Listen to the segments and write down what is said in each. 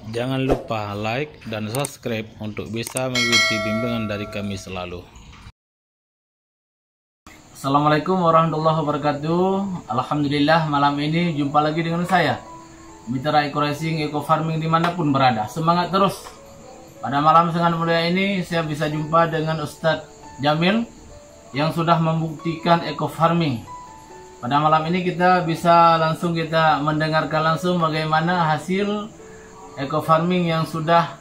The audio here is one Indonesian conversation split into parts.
Jangan lupa like dan subscribe untuk bisa mengikuti bimbingan dari kami selalu. Assalamualaikum warahmatullahi wabarakatuh. Alhamdulillah, malam ini jumpa lagi dengan saya, Mitra Eco Racing, Eco Farming dimanapun berada. Semangat terus. Pada malam sangat mulia ini saya bisa jumpa dengan Ustadz Jamil yang sudah membuktikan Eco Farming. Pada malam ini kita bisa langsung mendengarkan langsung bagaimana hasil Eco Farming yang sudah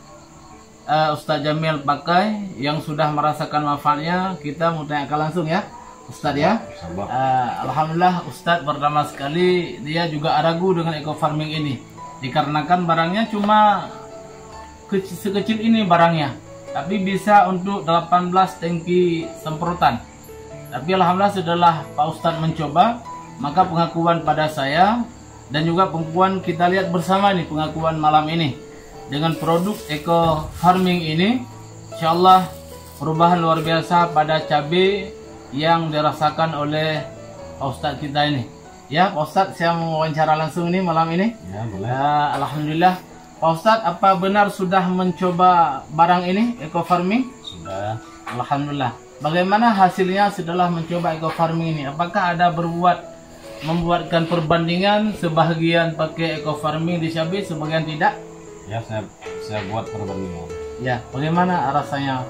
Ustadz Jamil pakai, yang sudah merasakan manfaatnya. Kita mau tanyakan langsung ya Ustadz ya. Alhamdulillah Ustadz, pertama sekali dia juga ragu dengan Eco Farming ini, dikarenakan barangnya cuma sekecil ini barangnya, tapi bisa untuk 18 tangki semprotan. Tapi alhamdulillah setelah Pak Ustadz mencoba, maka pengakuan pada saya dan juga pengakuan kita lihat bersama nih, pengakuan malam ini dengan produk Eco Farming ini, insyaallah perubahan luar biasa pada cabai yang dirasakan oleh Pak Ustadz kita ini. Ya Pak Ustadz, saya mau wawancara langsung ini malam ini. Ya, boleh. Alhamdulillah. Pak Ustadz, apa benar sudah mencoba barang ini, Eco Farming? Sudah. Alhamdulillah. Bagaimana hasilnya setelah mencoba Eco Farming ini? Apakah ada membuatkan perbandingan, sebagian pakai Eco Farming di cabai, sebagian tidak? Ya, saya buat perbandingan. Ya, bagaimana rasanya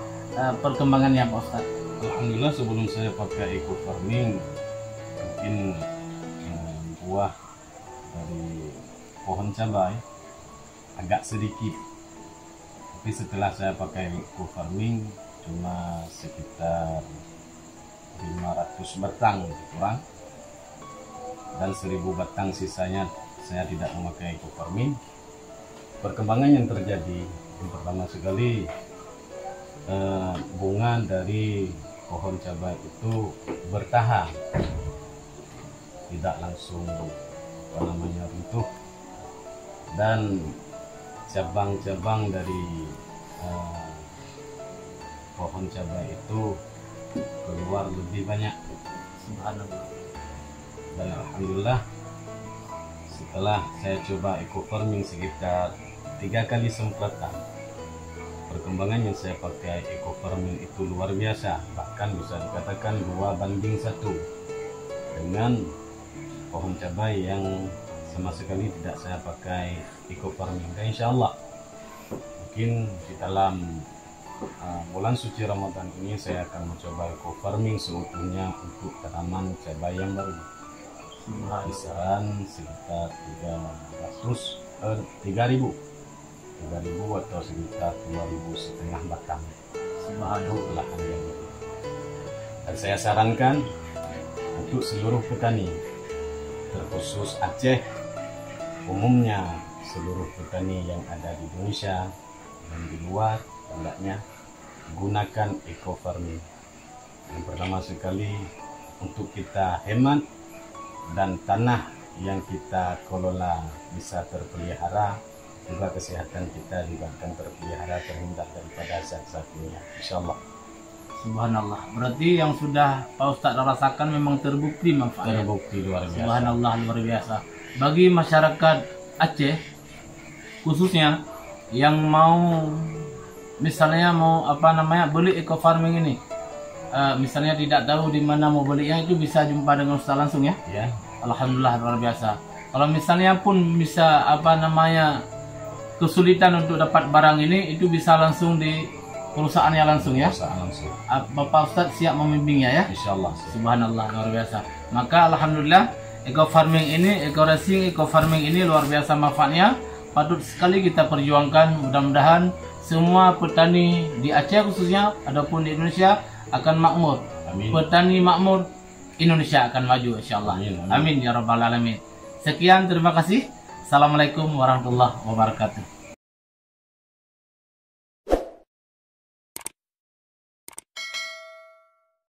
perkembangannya Pak Ustadz? Alhamdulillah, sebelum saya pakai Eco Farming, mungkin buah dari pohon cabai agak sedikit, tapi setelah saya pakai Eco Farming cuma sekitar 500 batang kurang, dan 1000 batang sisanya saya tidak memakai Eco Farming. Perkembangan yang terjadi, yang pertama sekali bunga dari pohon cabai itu bertahan, tidak langsung runtuh, dan cabang-cabang dari pohon cabai itu keluar lebih banyak. Subhanallah. Dan alhamdulillah setelah saya coba Eco Farming sekitar 3 kali semprotan, perkembangan yang saya pakai Eco Farming itu luar biasa, bahkan bisa dikatakan 2:1 dengan pohon cabai yang sama sekali tidak saya pakai Eco Farming. Dan insya Allah mungkin di dalam bulan suci Ramadan ini saya akan mencoba Eco Farming seutuhnya untuk tanaman cabai yang baru, kisaran sekitar 3.000 atau sekitar 2.500 batang. Subhanallah. Dan saya sarankan untuk seluruh petani, terkhusus Aceh, umumnya seluruh petani yang ada di Indonesia dan di luar, hendaknya gunakan Eco Farming. Yang pertama sekali untuk kita hemat, dan tanah yang kita kelola bisa terpelihara, juga kesehatan kita juga akan terpelihara, terhindar daripada zat-zatnya, insyaallah. Subhanallah. Berarti yang sudah Pak Ustadz rasakan memang terbukti manfaatnya. Terbukti luar biasa. Subhanallah, luar biasa. Bagi masyarakat Aceh khususnya yang mau misalnya beli Eco Farming ini, misalnya tidak tahu di mana mau belinya, itu bisa jumpa dengan Ustadz langsung ya? Ya. Alhamdulillah, luar biasa. Kalau misalnya pun bisa kesulitan untuk dapat barang ini, itu bisa langsung di perusahaannya langsung ya? Langsung. Bapak Ustadz siap membimbingnya ya? Insyaallah. Subhanallah, luar biasa. Maka alhamdulillah Eco Farming ini, Eco Racing, Eco Farming ini luar biasa manfaatnya. Patut sekali kita perjuangkan. Mudah-mudahan semua petani di Aceh khususnya ataupun di Indonesia akan makmur. Amin. Petani makmur, Indonesia akan maju insyaallah. Amin, amin. Amin ya rabbal alamin. Sekian, terima kasih. Assalamualaikum warahmatullahi wabarakatuh.